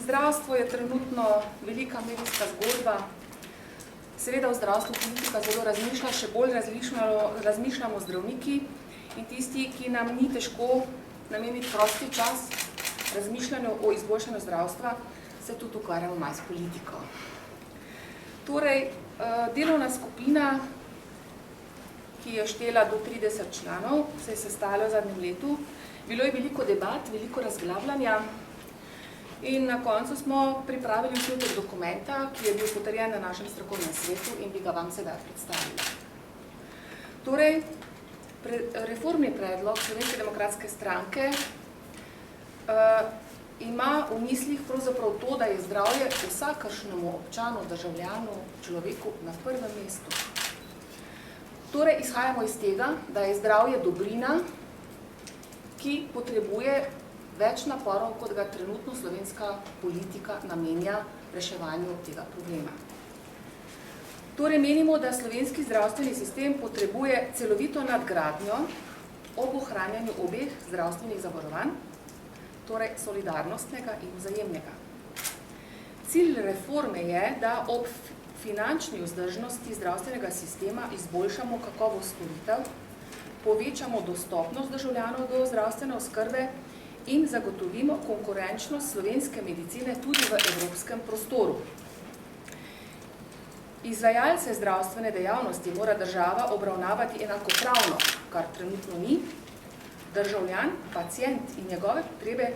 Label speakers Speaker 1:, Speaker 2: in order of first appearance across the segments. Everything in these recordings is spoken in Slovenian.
Speaker 1: Zdravstvo je trenutno velika medijska zgodba. Seveda v zdravstvu politika zelo razmišlja, še bolj razmišljamo zdravniki in tisti, ki nam ni težko nameniti prosti čas razmišljanju o izboljšanju zdravstva, se tudi ukvarjamo malo s politiko. Torej, delovna skupina, ki je štela do 30 članov, se je sestala v zadnjem letu. Bilo je veliko debat, veliko razglabljanja in na koncu smo pripravili osnutek dokumenta, ki je bil potrjen na našem strokovnem svetu in bi ga vam sedaj predstavili. Torej, reformni predlog Slovenske demokratske stranke ima v mislih pravzaprav to, da je zdravje vsakršnemu občanu, državljanu, človeku na prvem mestu. Torej, izhajamo iz tega, da je zdravje dobrina, ki potrebuje več naporov, kot ga trenutno slovenska politika namenja reševanju tega problema. Torej, menimo, da slovenski zdravstveni sistem potrebuje celovito nadgradnjo ob ohranjanju obeh zdravstvenih zavarovanj, torej solidarnostnega in vzajemnega. Cilj reforme je, da ob finančni vzdržnosti zdravstvenega sistema izboljšamo kakovost storitev, povečamo dostopnost državljanov do zdravstvene oskrbe in zagotovimo konkurenčnost slovenske medicine tudi v evropskem prostoru. Izvajalce zdravstvene dejavnosti mora država obravnavati enakopravno, kar trenutno ni. Državljan, pacient in njegove potrebe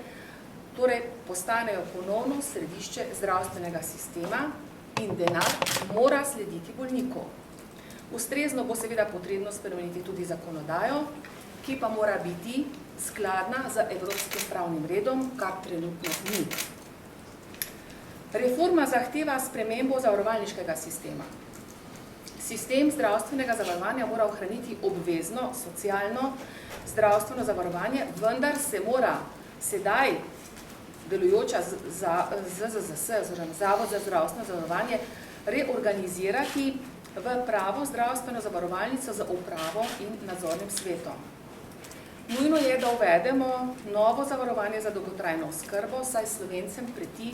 Speaker 1: torej postanejo ponovno središče zdravstvenega sistema in denar mora slediti bolniku. Ustrezno bo seveda potrebno spremeniti tudi zakonodajo, ki pa mora biti skladna z evropskim pravnim redom, kar trenutno ni. Reforma zahteva spremembo zavarovalniškega sistema. Sistem zdravstvenega zavarovanja mora ohraniti obvezno socialno zdravstveno zavarovanje, vendar se mora sedaj delujoča ZZZS, oziroma Zavod za zdravstveno zavarovanje, reorganizirati v pravo zdravstveno zavarovalnico za upravo in nadzornim svetom. Nujno je, da uvedemo novo zavarovanje za dolgotrajno oskrbo, saj Slovencem preti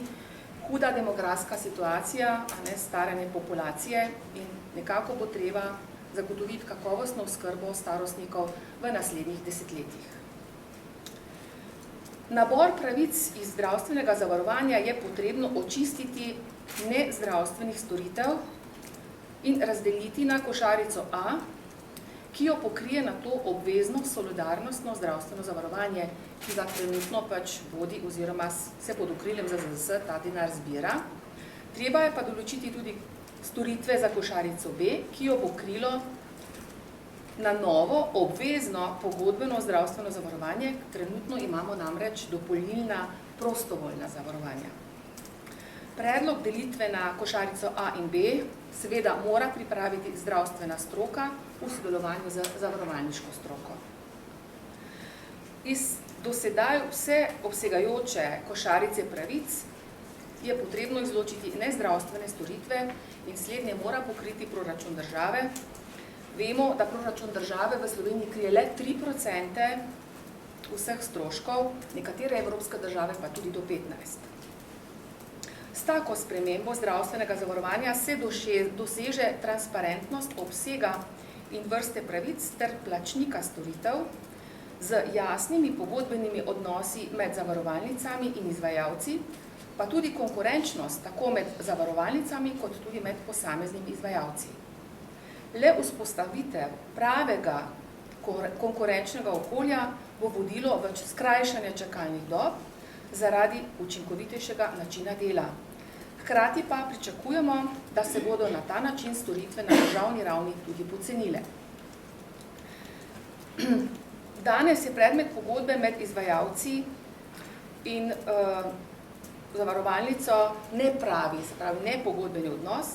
Speaker 1: huda demografska situacija, a ne staranje populacije in nekako bo treba zagotoviti kakovostno oskrbo starostnikov v naslednjih desetletjih. Nabor pravic iz zdravstvenega zavarovanja je potrebno očistiti nezdravstvenih storitev in razdeliti na košarico A, ki jo pokrije na to obvezno solidarnostno zdravstveno zavarovanje, ki ga trenutno pač vodi oziroma se pod okriljem ZZZS ta denar zbira. Treba je pa določiti tudi storitve za košarico B, ki jo bo krilo na novo obvezno pogodbeno zdravstveno zavarovanje. Trenutno imamo namreč dopolnilna prostovoljna zavarovanja. Predlog delitve na košarico A in B seveda mora pripraviti zdravstvena stroka v sodelovanju z zavarovalniško stroko. Iz do sedaj vse obsegajoče košarice pravic je potrebno izločiti nezdravstvene storitve in slednje mora pokriti proračun države. Vemo, da proračun države v Sloveniji krije le 3% vseh stroškov, nekatere evropske države pa tudi do 15%. S tako spremembo zdravstvenega zavarovanja se doseže transparentnost obsega in vrste pravic ter plačnika storitev z jasnimi pogodbenimi odnosi med zavarovalnicami in izvajalci, pa tudi konkurenčnost tako med zavarovalnicami kot tudi med posameznimi izvajalci. Le vzpostavitev pravega konkurenčnega okolja bo vodilo v skrajšanje čakalnih dob zaradi učinkovitejšega načina dela. Hkrati pa pričakujemo, da se bodo na ta način storitve na državni ravni tudi pocenile. Danes je predmet pogodbe med izvajalci in zavarovalnico nepravi, se pravi nepogodbeni odnos.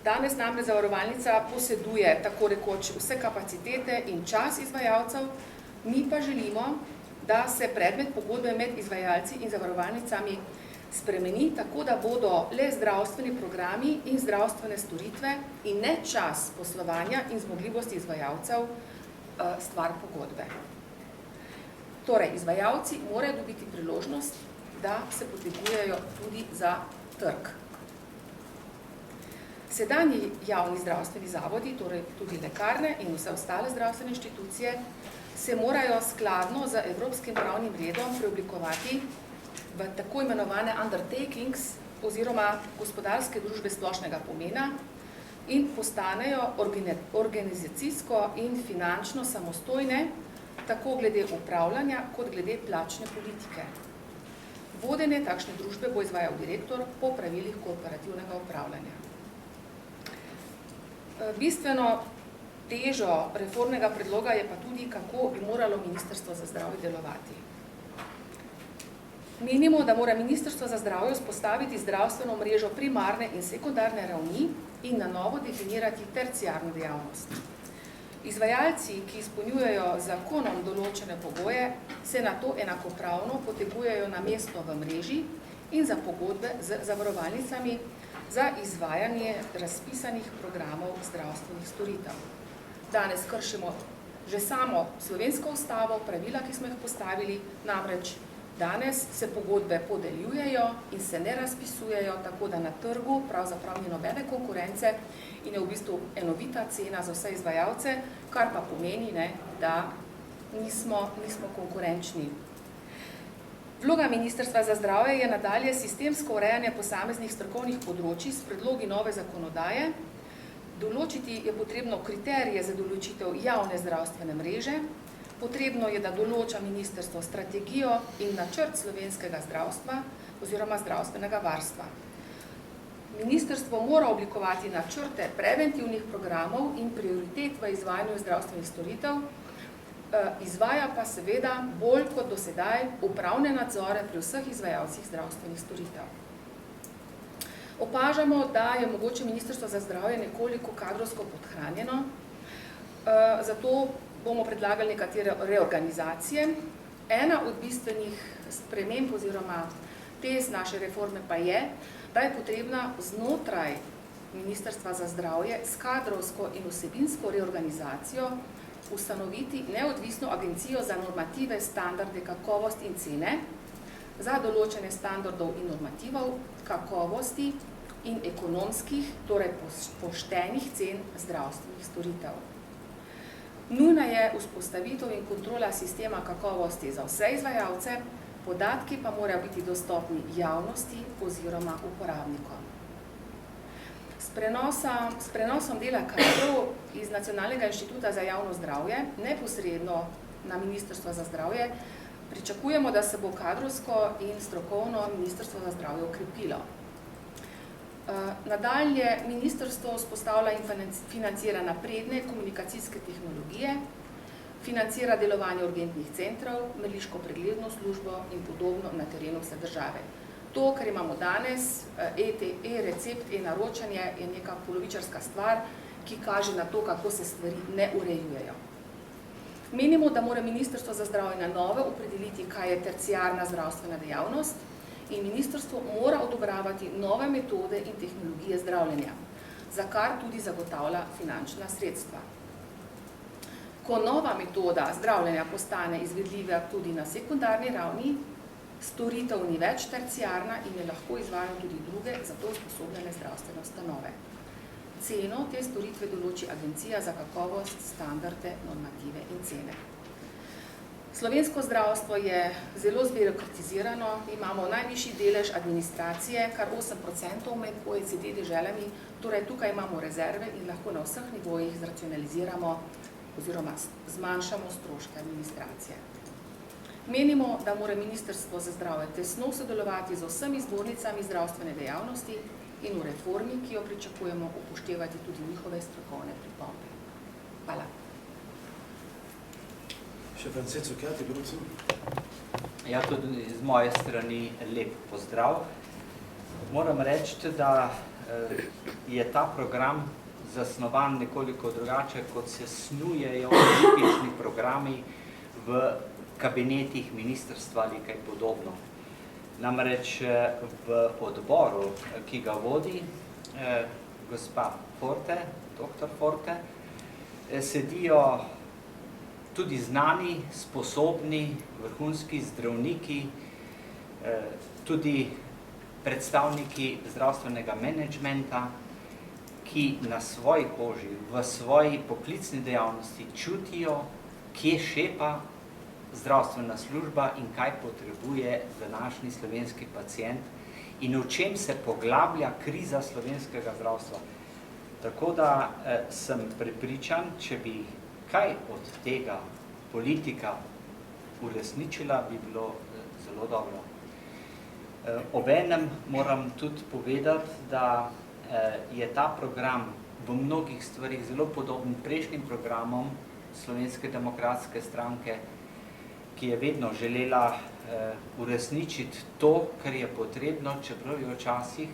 Speaker 1: Danes namreč zavarovalnica poseduje tako rekoč vse kapacitete in čas izvajalcev, mi pa želimo, da se predmet pogodbe med izvajalci in zavarovalnicami spremeni tako, da bodo le zdravstveni programi in zdravstvene storitve in ne čas poslovanja in zmogljivosti izvajalcev stvar pogodbe. Torej, izvajalci morajo dobiti priložnost, da se potegujejo tudi za trg. Sedanji javni zdravstveni zavodi, torej tudi lekarne in vse ostale zdravstvene inštitucije, se morajo skladno z evropskim pravnim redom preoblikovati v tako imenovane undertakings oziroma gospodarske družbe splošnega pomena in postanejo organizacijsko in finančno samostojne, tako glede upravljanja kot glede plačne politike. Vodenje takšne družbe bo izvajal direktor po pravilih kooperativnega upravljanja. Bistveno težo reformnega predloga je pa tudi, kako bi moralo Ministrstvo za zdravje delovati. Menimo, da mora Ministrstvo za zdravje vzpostaviti zdravstveno mrežo primarne in sekundarne ravni in na novo definirati terciarno dejavnost. Izvajalci, ki izpolnjujejo zakonom določene pogoje, se na to enakopravno potegujejo na mesto v mreži in za pogodbe z zavarovalnicami za izvajanje razpisanih programov zdravstvenih storitev. Danes kršimo že samo slovensko ustavo, pravila, ki smo jih postavili, namreč danes se pogodbe podeljujejo in se ne razpisujejo, tako da na trgu pravzaprav ni nobene konkurence in je v bistvu enovita cena za vse izvajalce, kar pa pomeni, da nismo konkurenčni. Vloga Ministrstva za zdravje je nadalje sistemsko urejanje posameznih strokovnih področij s predlogi nove zakonodaje. Določiti je potrebno kriterije za določitev javne zdravstvene mreže, potrebno je, da določa ministrstvo strategijo in načrt slovenskega zdravstva oziroma zdravstvenega varstva. Ministrstvo mora oblikovati načrte preventivnih programov in prioritet v izvajanju zdravstvenih storitev, izvaja pa seveda bolj kot do sedaj upravne nadzore pri vseh izvajalcih zdravstvenih storitev. Opažamo, da je mogoče Ministrstvo za zdravje nekoliko kadrovsko podhranjeno, zato bomo predlagali nekatere reorganizacije. Ena od bistvenih sprememb oziroma tez naše reforme pa je, da je potrebna znotraj Ministrstva za zdravje s kadrovsko in vsebinsko reorganizacijo ustanoviti neodvisno agencijo za normative, standarde, kakovost in cene, za določene standardov in normativov, kakovosti in ekonomskih, torej poštenih cen zdravstvenih storitev. Nujna je vzpostavitev in kontrola sistema kakovosti za vse izvajalce, podatki pa morajo biti dostopni javnosti oziroma uporabnikom. S prenosom dela kadrov iz Nacionalnega inštituta za javno zdravje neposredno na Ministrstvo za zdravje pričakujemo, da se bo kadrovsko in strokovno Ministrstvo za zdravje okrepilo. Nadalje, ministrstvo vzpostavlja in financira napredne komunikacijske tehnologije, financira delovanje urgentnih centrov, mrliško pregledno službo in podobno na terenu vse države. To, kar imamo danes, e-recept, e-naročanje, je neka polovičarska stvar, ki kaže na to, kako se stvari ne urejujejo. Menimo, da mora Ministrstvo za zdravje na novo opredeliti, kaj je terciarna zdravstvena dejavnost, in ministrstvo mora odobravati nove metode in tehnologije zdravljenja, za kar tudi zagotavlja finančna sredstva. Ko nova metoda zdravljenja postane izvedljiva tudi na sekundarni ravni, storitev ni več terciarna in je lahko izvajana tudi druge za to usposobljene zdravstvene ustanove. Ceno te storitve določi Agencija za kakovost, standarde, normative in cene. Slovensko zdravstvo je zelo zbirokratizirano, imamo najvišji delež administracije, kar 8% med OECD deželami, torej tukaj imamo rezerve in lahko na vseh nivojih zracionaliziramo oziroma zmanjšamo stroške administracije. Menimo, da mora Ministrstvo za zdravje tesno sodelovati z vsemi zbornicami zdravstvene dejavnosti in v reformi, ki jo pričakujemo, upoštevati tudi njihove strokovne pripombe. Hvala.
Speaker 2: Še Francesko, kaj ti prosim?
Speaker 3: Ja, tudi z moje strani lep pozdrav. Moram reči, da je ta program zasnovan nekoliko drugače, kot se snujejo tipični programi v kabinetih ministrstva ali kaj podobno. Namreč v odboru, ki ga vodi gospa Forte, doktor Forte, sedijo tudi znani, sposobni, vrhunski zdravniki, tudi predstavniki zdravstvenega menedžmenta, ki na svoji koži, v svoji poklicni dejavnosti čutijo, kje šepa zdravstvena služba in kaj potrebuje današnji slovenski pacient in v čem se poglablja kriza slovenskega zdravstva. Tako da sem prepričan, če bi kaj od tega politika uresničila, bi bilo zelo dobro. Obenem moram tudi povedati, da je ta program v mnogih stvarih zelo podoben prejšnjim programom Slovenske demokratske stranke, ki je vedno želela uresničiti to, kar je potrebno, čeprav je včasih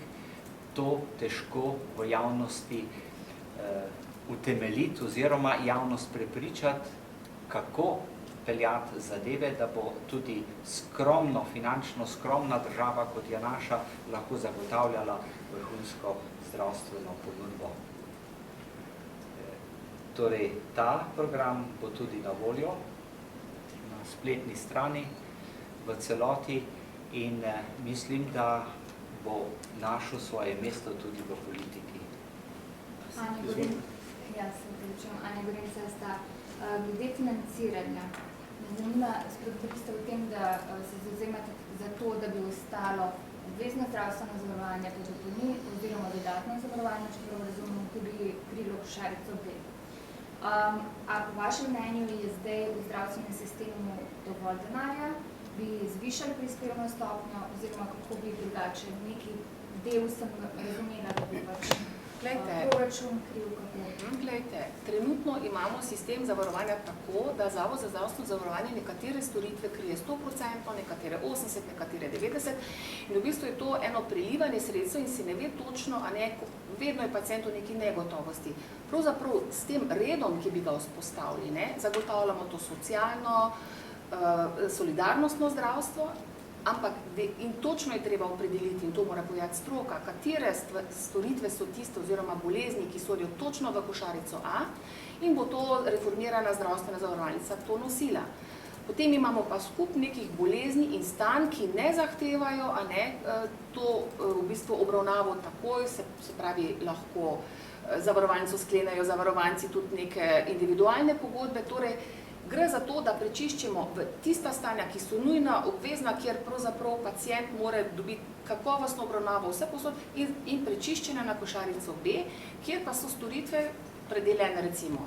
Speaker 3: to težko v javnosti utemeljiti oziroma javnost prepričati, kako peljati zadeve, da bo tudi skromno, finančno skromna država, kot je naša, lahko zagotavljala vrhunsko zdravstveno ponudbo. Torej, ta program bo tudi na voljo na spletni strani v celoti in mislim, da bo našel svoje mesto tudi v politiki.
Speaker 4: Anja Gorenca sta glede financiranja. Me zanima, ste v tem, da se zavzemate za to, da bi ostalo obvezno zdravstveno zavarovanje, pa dopolni oziroma dodatno zavarovanje, čeprav razumem tudi prilog Košarico B. A po vašem mnenju je zdaj v zdravstvenem sistemu dovolj denarja, bi zvišali prispevno stopnjo oziroma kako bi drugače neki del sem razumela, da bi pač proračun kriv kako?
Speaker 1: Glejte, trenutno imamo sistem zavarovanja tako, da Zavod za zdravstveno zavarovanje nekatere storitve krije 100%, nekatere 80%, nekatere 90%. In v bistvu je to eno prelivanje sredstev in se ne ve točno, a ne, vedno je pacient v neki negotovosti. Pravzaprav s tem redom, ki bi ga vzpostavili, ne, zagotavljamo to socialno, solidarnostno zdravstvo, ampak in točno je treba opredeliti, in to mora povedati stroka, katere storitve so tiste oziroma bolezni, ki sodijo točno v košarico A in bo to reformirana zdravstvena zavarovalnica to nosila. Potem imamo pa skup nekih bolezni in stanj, ki ne zahtevajo, a ne, to v bistvu obravnavo takoj, se pravi lahko zavarovalnico sklenejo zavarovanci tudi neke individualne pogodbe, torej gre za to, da prečiščimo v tista stanja, ki so nujna, obvezna, kjer pravzaprav pacient mora dobiti kakovostno obravnavo vse posod in prečiščene na košarico B, kjer pa so storitve predeljene recimo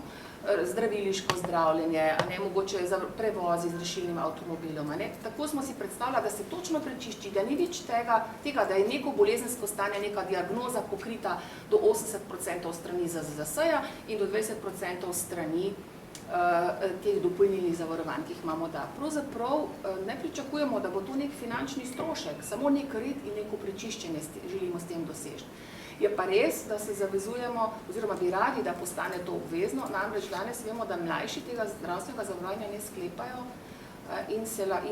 Speaker 1: zdraviliško zdravljenje, a ne, mogoče prevozi z rešilnim avtomobilom. A ne. Tako smo si predstavljali, da se točno prečišči, da ni več tega, da je neko bolezensko stanje, neka diagnoza pokrita do 80% strani ZZZS-ja in do 20% strani teh dopolnilnih zavarovanj, ki jih imamo, da pravzaprav ne pričakujemo, da bo to nek finančni strošek, samo nek red in neko prečiščenje želimo s tem doseči. Je pa res, da se zavezujemo, oziroma bi radi, da postane to obvezno, namreč danes vemo, da mlajši tega zdravstvenega zavarovanja ne sklepajo in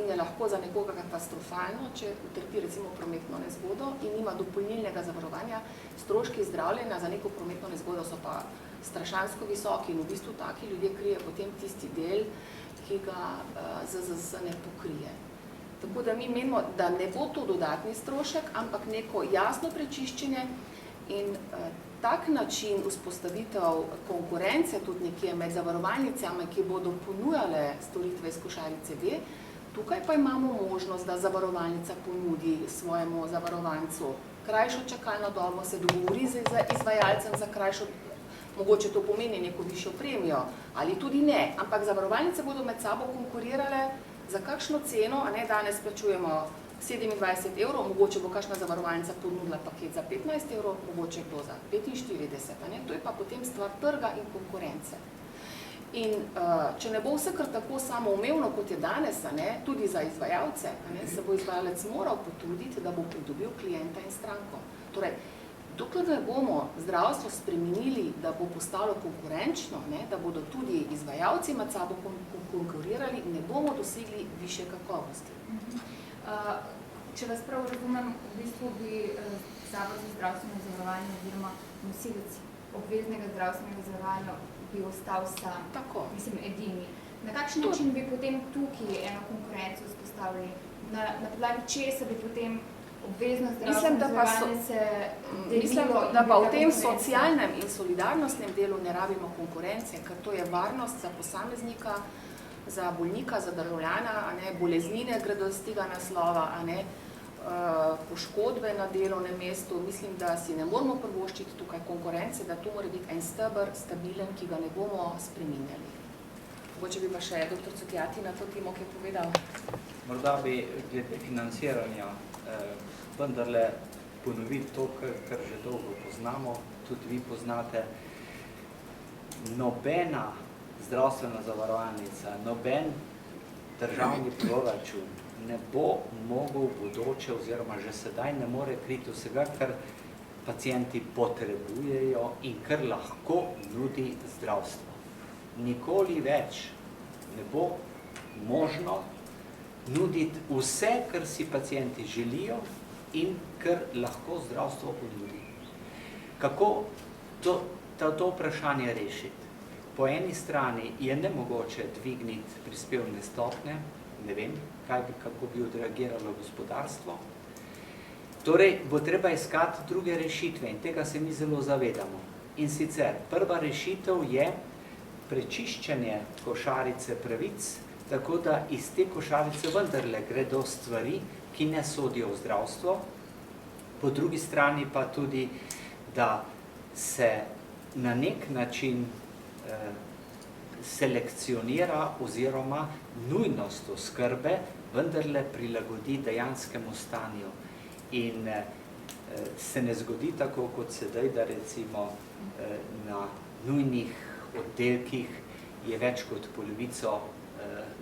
Speaker 1: je lahko za nekoga katastrofalno, če utrpi recimo prometno nezgodo in nima dopolnilnega zavarovanja, stroški zdravljenja za neko prometno nezgodo so pa strašansko visoki in v bistvu taki ljudje krije potem tisti del, ki ga ZZZS ne pokrije. Tako da mi menimo, da ne bo to dodatni strošek, ampak neko jasno prečiščenje in tak način vzpostavitev konkurence tudi nekje med zavarovalnicami, ki bodo ponujale storitve iz košarice B, tukaj pa imamo možnost, da zavarovalnica ponudi svojemu zavarovancu krajšo čakalno dobo, se dogovori z izvajalcem za krajšo, mogoče to pomeni neko višjo premijo, ali tudi ne, ampak zavarovalnice bodo med sabo konkurirale za kakšno ceno, a ne danes plačujemo 27 evrov, mogoče bo kakšna zavarovalnica ponudila paket za 15 evrov, mogoče kdo za 45, a ne, to je pa potem stvar trga in konkurence. In če ne bo vse kar tako samoumevno, kot je danes, a ne, tudi za izvajalce, a ne, se bo izvajalec moral potruditi, da bo pridobil klienta in stranko. Torej, dokler ne bomo zdravstvo spremenili, da bo postalo konkurenčno, ne, da bodo tudi izvajalci med sabo konkurirali, ne bomo dosegli višje kakovosti.
Speaker 4: Če vas prav razumem, v bistvu bi Zavod za zdravstveno zavarovanje oziroma nosilec obveznega zdravstvenega zavarovanja bi ostal sam,
Speaker 1: Tako.
Speaker 4: Mislim, edini. Na kakšen način bi potem tukaj eno konkurenco vzpostavili? Na podlagi česa bi potem obvezno
Speaker 1: Mislim,
Speaker 4: zdravstveno
Speaker 1: da pa
Speaker 4: zavarovanje se
Speaker 1: Mislim,
Speaker 4: delilo
Speaker 1: da pa
Speaker 4: in
Speaker 1: v tem
Speaker 4: bila konkurenca?
Speaker 1: socialnem in solidarnostnem delu ne rabimo konkurence, ker to je varnost za posameznika, za bolnika, za državljana, a ne, boleznine gredo z tega naslova, a ne, poškodbe na delovnem mestu. Mislim, da si ne moramo privoščiti tukaj konkurence, da to mora biti en steber, stabilen, ki ga ne bomo spreminjali. Mogoče bi pa še dr. Cukjati na to temo kaj povedal.
Speaker 3: Morda bi glede financiranja vendarle ponoviti to, kar že dolgo poznamo, tudi vi poznate. Nobena zdravstvena zavarovalnica, noben državni proračun ne bo mogel v bodoče oziroma že sedaj ne more kriti vsega, kar pacienti potrebujejo in kar lahko nudi zdravstvo. Nikoli več ne bo možno nuditi vse, kar si pacienti želijo in kar lahko zdravstvo ponudi. Kako to vprašanje rešiti? Po eni strani je nemogoče dvigniti prispevne stopnje, ne vem, kako bi odreagiralo gospodarstvo. Torej, bo treba iskati druge rešitve in tega se mi zelo zavedamo. In sicer, prva rešitev je prečiščenje košarice pravic, tako da iz te košarice vendarle gredo stvari, ki ne sodijo v zdravstvo. Po drugi strani pa tudi, da se na nek način selekcionira oziroma nujnost oskrbe vendarle prilagodi dejanskemu stanju. In se ne zgodi tako kot sedaj, da recimo na nujnih oddelkih je več kot polovico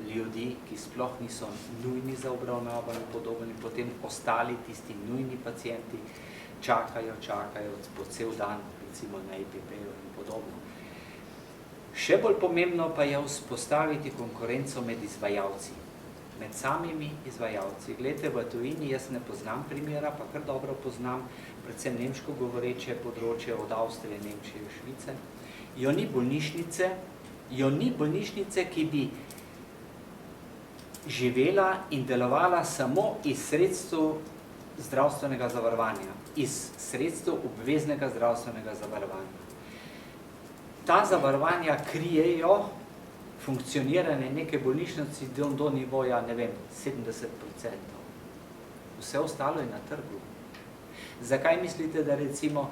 Speaker 3: ljudi, ki sploh niso nujni za obravnavo in podobno, in potem ostali tisti nujni pacienti čakajo po cel dan, recimo na EPP-ju in podobno. Še bolj pomembno pa je vzpostaviti konkurenco med izvajalci, med samimi izvajalci. Glejte, v tujini jaz ne poznam primera, pa kar dobro poznam, predvsem nemško govoreče področje od Avstrije, Nemčije, Švice. Jo ni bolnišnice, ki bi živela in delovala samo iz sredstev zdravstvenega zavarovanja, iz sredstev obveznega zdravstvenega zavarovanja. Ta zavarovanja krijejo funkcioniranje neke bolnišnice do nivoja, ne vem, 70%. Vse ostalo je na trgu. Zakaj mislite, da recimo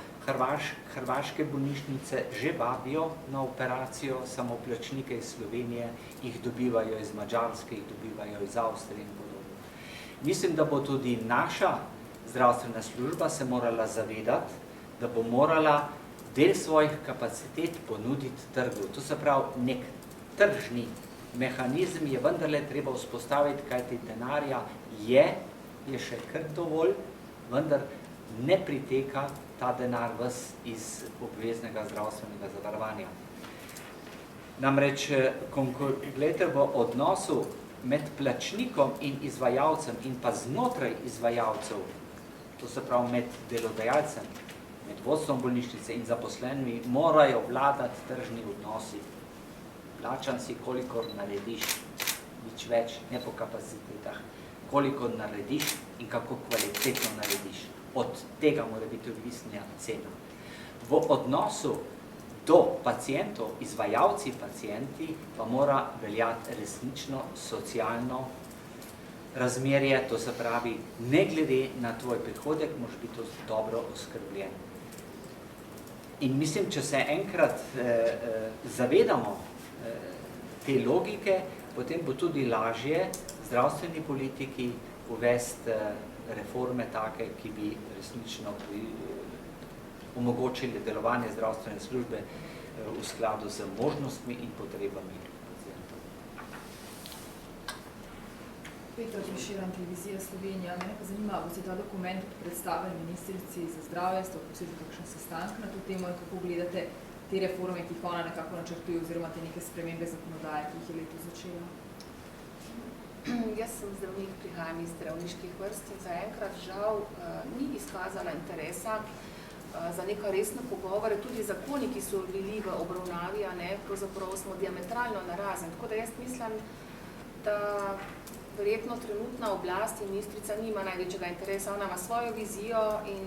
Speaker 3: hrvaške bolnišnice že vabijo na operacijo samoplačnike iz Slovenije, jih dobivajo iz Madžarske, jih dobivajo iz Avstrije in podobno. Mislim, da bo tudi naša zdravstvena služba se morala zavedati, da bo morala del svojih kapacitet ponuditi trgu. To se pravi, nek tržni mehanizem je vendarle treba vzpostaviti, kajti denarja je še kar dovolj, vendar ne priteka ta denar ves iz obveznega zdravstvenega zavarovanja. Namreč, gledajte, v odnosu med plačnikom in izvajalcem in pa znotraj izvajalcev, to se pravi med delodajalcem, med vodstvom bolnišnice in zaposlenimi, morajo vladati tržni odnosi. Plačan si, kolikor narediš, nič več, ne po kapacitetah, koliko narediš in kako kvalitetno narediš. Od tega mora biti odvisna cena. V odnosu do pacientov, izvajalci pacienti, pa mora veljati resnično socialno razmerje, to se pravi, ne glede na tvoj prihodek, moraš biti dobro oskrbljen. In mislim, če se enkrat zavedamo te logike, potem bo tudi lažje zdravstveni politiki uvesti reforme take, ki bi resnično omogočili delovanje zdravstvene službe v skladu z možnostmi in potrebami pacientov.
Speaker 5: Petra Žmiširan, Televizija Slovenija. Mene pa zanima, bo se ta dokument predstavili ministrici za zdravje, ste posebej kakšen sestanek na to temo in kako gledate te reforme, ki jih ona nekako načrtuje, oziroma te neke spremembe zakonodaje, ki jih je letos začela?
Speaker 1: Jaz sem zdravnik, prihajam iz zdravniških vrst in zaenkrat žal ni izkazala interesa za neka resna pogovore. Tudi zakoni, ki so bili v obravnavi, pravzaprav smo diametralno narazen. Tako da jaz mislim, da verjetno trenutna oblast in ministrica nima največjega interesa, ona ima svojo vizijo in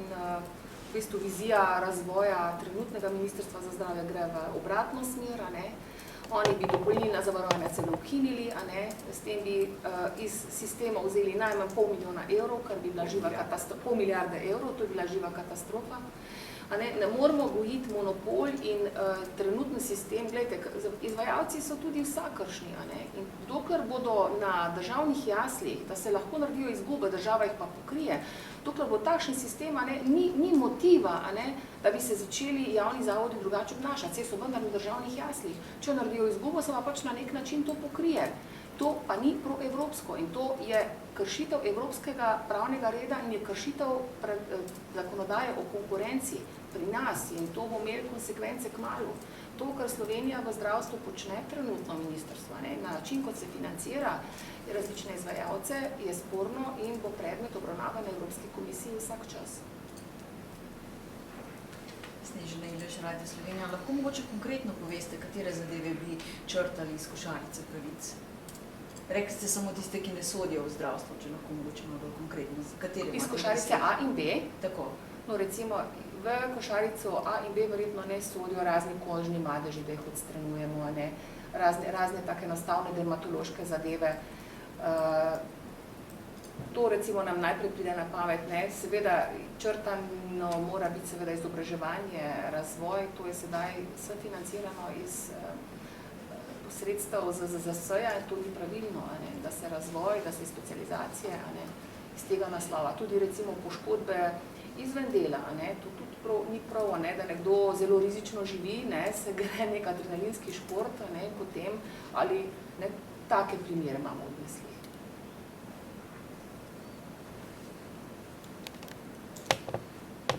Speaker 1: v bistvu vizija razvoja trenutnega ministrstva za zdravje gre v obratno smer, a ne. Oni bi dopolnilna zavarovanja celo ukinili, a ne, s tem bi iz sistema vzeli najmanj $500 000, kar bi bila živa katastrofa, $500 milijarde, to je bila živa katastrofa. A ne moramo gojiti monopol in trenutni sistem, gledajte, izvajalci so tudi vsakršni, a ne, in dokler bodo na državnih jaslih, da se lahko naredijo izgube, država jih pa pokrije, dokler bo takšen sistem, a ne, ni motiva, a ne, da bi se začeli javni zavodi drugače obnašati, saj so vendar na državnih jaslih. Če naredijo izgubo, se pa pač na nek način to pokrije. To pa ni proevropsko in to je kršitev evropskega pravnega reda in je kršitev zakonodaje o konkurenci pri nas in to bo imeli konsekvence kmalu. To, kar Slovenija v zdravstvu počne trenutno ministrstvo, ne, na način, kot se financira različne izvajalce, je sporno in bo predmet obravnave na Evropski komisiji vsak čas.
Speaker 6: Snežana Ileš, Radio Slovenija. Lahko mogoče konkretno poveste, katere zadeve bi črtali iz košarice pravic? Rekli ste samo tiste, ki ne sodijo v zdravstvo, če lahko mogoče malo bolj konkretno. Katere
Speaker 1: iz košarice A in B?
Speaker 6: Tako.
Speaker 1: No, recimo, v košarico A in B verjetno ne sodijo razni kožni madeži, da jih odstranujemo, ne? Razne take enostavne dermatološke zadeve. To recimo nam najprej pride na pamet, ne? Seveda črtano mora biti seveda izobraževanje, razvoj, to je sedaj vse financirano iz sredstev ZZZS-ja in to ni pravilno, a ne, da se razvoj, da se specializacije, a ne, iz tega naslova. Tudi recimo poškodbe izven dela, a ne, to tudi ni prav, a ne, da nekdo zelo rizično živi, ne, se gre nek adrenalinski šport, a ne, potem, ali ne, take primere imamo v mislih.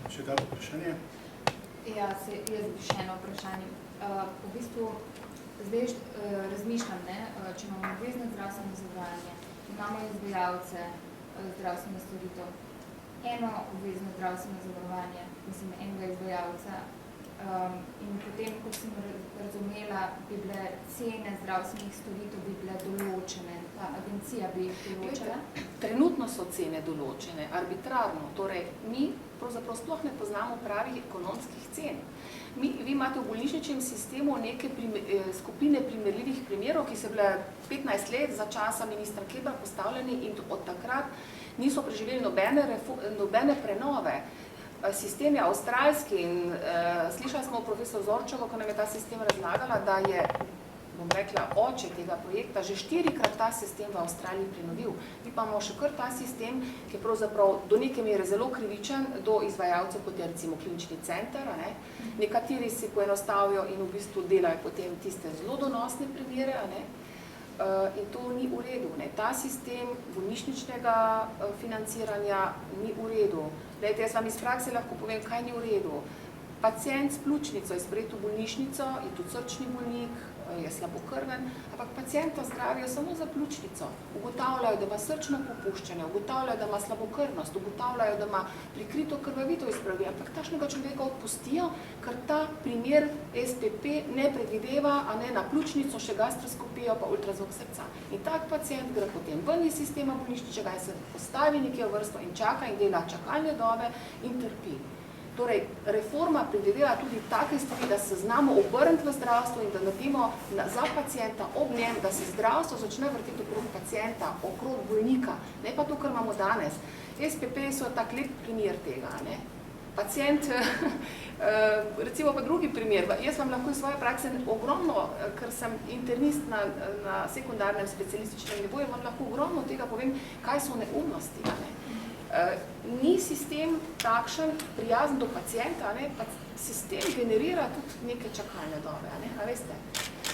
Speaker 2: Še kako vprašanje?
Speaker 4: Ja, jaz bi še eno vprašanje. V bistvu, zdaj razmišljam, ne, če imamo obvezno zdravstveno zavarovanje, imamo izvajalce zdravstvene storitev, eno obvezno zdravstveno zavarovanje, mislim, enega izvajalca in potem, kot sem razumela, bi bile cene zdravstvenih storitev bi bile določene, ta agencija bi jih določila?
Speaker 1: Trenutno so cene določene, arbitrarno, torej mi pravzaprav sploh ne poznamo pravih ekonomskih cen. Vi imate v bolnišničnem sistemu neke skupine primerljivih primerov, ki so bile 15 let za časa ministra Kebra postavljeni in od takrat niso preživeli nobene prenove. Sistem je avstralski in slišali smo profesor Zorčevo, ko nam je ta sistem razlagala, da je, bom rekla, oče tega projekta že 4-krat ta sistem v Avstraliji prenovil. Mi pa imamo še kar ta sistem, ki je pravzaprav do neke mere zelo krivičen do izvajalcev, kot je recimo klinični center, a ne. Nekateri si poenostavijo in v bistvu delajo potem tiste zelo donosne primere, a ne. In to ni v redu, ne. Ta sistem bolnišničnega financiranja ni v redu. Glejte, jaz vam iz prakse lahko povem, kaj ni v redu. Pacient s pljučnico je sprejet v bolnišnico, je tudi srčni bolnik, je slabokrven, ampak pacienta zdravijo samo za pljučnico. Ugotavljajo, da ima srčno popuščanje, ugotavljajo, da ima slabokrvnost, ugotavljajo, da ima prikrito krvavitev izpravi, ampak takšnega človeka odpustijo, ker ta primer SPP ne predvideva, a ne na pljučnico, še gastroskopijo, pa ultrazvok srca. In tak pacient gre potem ven iz sistema bolnišničnega in se postavi nekje v vrsto in čaka in dela čakalne dobe in trpi. Torej, reforma predvideva tudi take stvari, da se znamo obrniti v zdravstvo in da naredimo za pacienta ob njem, da se zdravstvo začne vrteti okrog pacienta, okrog bolnika, ne pa to, kar imamo danes. SPP so tak lep primer tega, ne. Pacient, recimo pa drugi primer, jaz vam lahko iz svoje prakse ogromno, ker sem internist na sekundarnem specialističnem nivoju, vam lahko ogromno tega povem, kaj so neumnosti, ne. Ni sistem takšen prijazen do pacienta, ne? Sistem generira tudi neke čakalne dobe, ne? A veste?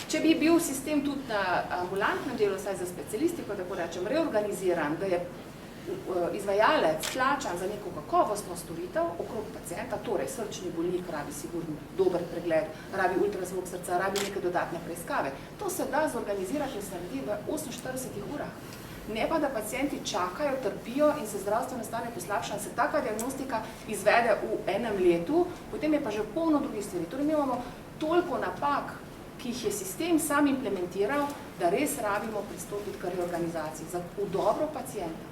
Speaker 1: Če bi bil sistem tudi na ambulantnem delu, saj za specialistiko, tako rečem, reorganiziran, da je izvajalec plačan za neko kakovostno storitev okrog pacienta, torej srčni bolnik rabi sigurno dober pregled, rabi ultrazvok srca, rabi neke dodatne preiskave. To se da zorganizirati in se naredi v 48 urah. Ne pa, da pacienti čakajo, trpijo in se zdravstveno stanje poslabša, se taka diagnostika izvede v enem letu, potem je pa že polno drugih stvari. Torej, mi imamo toliko napak, ki jih je sistem sam implementiral, da res rabimo pristopiti k reorganizaciji v dobro pacienta.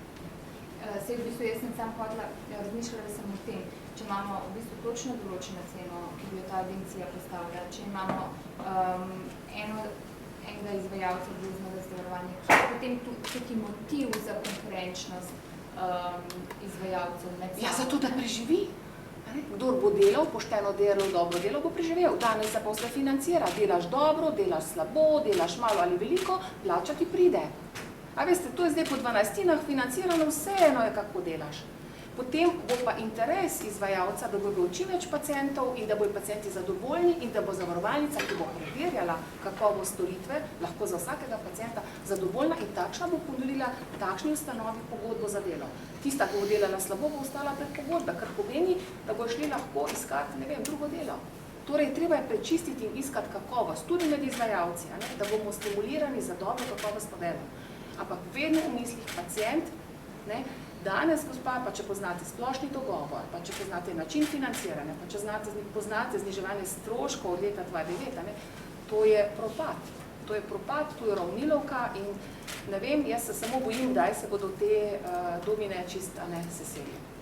Speaker 4: Sej v bistvu jaz sem sam hotela, razmišljala sem o tem, če imamo v bistvu točno določeno ceno, ki bi jo ta agencija postavlja, če imamo enega izvajalca obveznega zavarovanja, ki je potem tudi motiv za konkurenčnost izvajalcev.
Speaker 1: Ja, zato da preživi. Kdor bo delal, pošteno delal, dobro delal, bo preživel. Danes se posle financira. Delaš dobro, delaš slabo, delaš malo ali veliko, plača ti pride. A veste, to je zdaj po 12-tinah financirano, vseeno je, kako delaš. Potem bo pa interes izvajalca, da bo bil čim več pacientov in da bojo pacienti zadovoljni in da bo zavarovalnica, ki bo preverjala kakovost storitve, lahko za vsakega pacienta zadovoljna in takšna bo ponudila takšni ustanovi pogodbo za delo. Tista, ki bo delala slabo, bo ostala pred pogodbe, kar pomeni, da bo šli lahko iskati, ne vem, drugo delo. Torej, treba je prečistiti in iskati kakovost, tudi med izvajalci, da bomo stimulirani za dobro kakovostno delo. Ampak vedno v mislih pacient, danes, gospa, pa če poznate splošni dogovor, pa če poznate način financiranja, pa če poznate zniževanje stroškov od leta 2009, to je propad. To je propad, to je ravnilovka in ne vem, jaz se samo bojim, kdaj se bodo te domine čist seselili.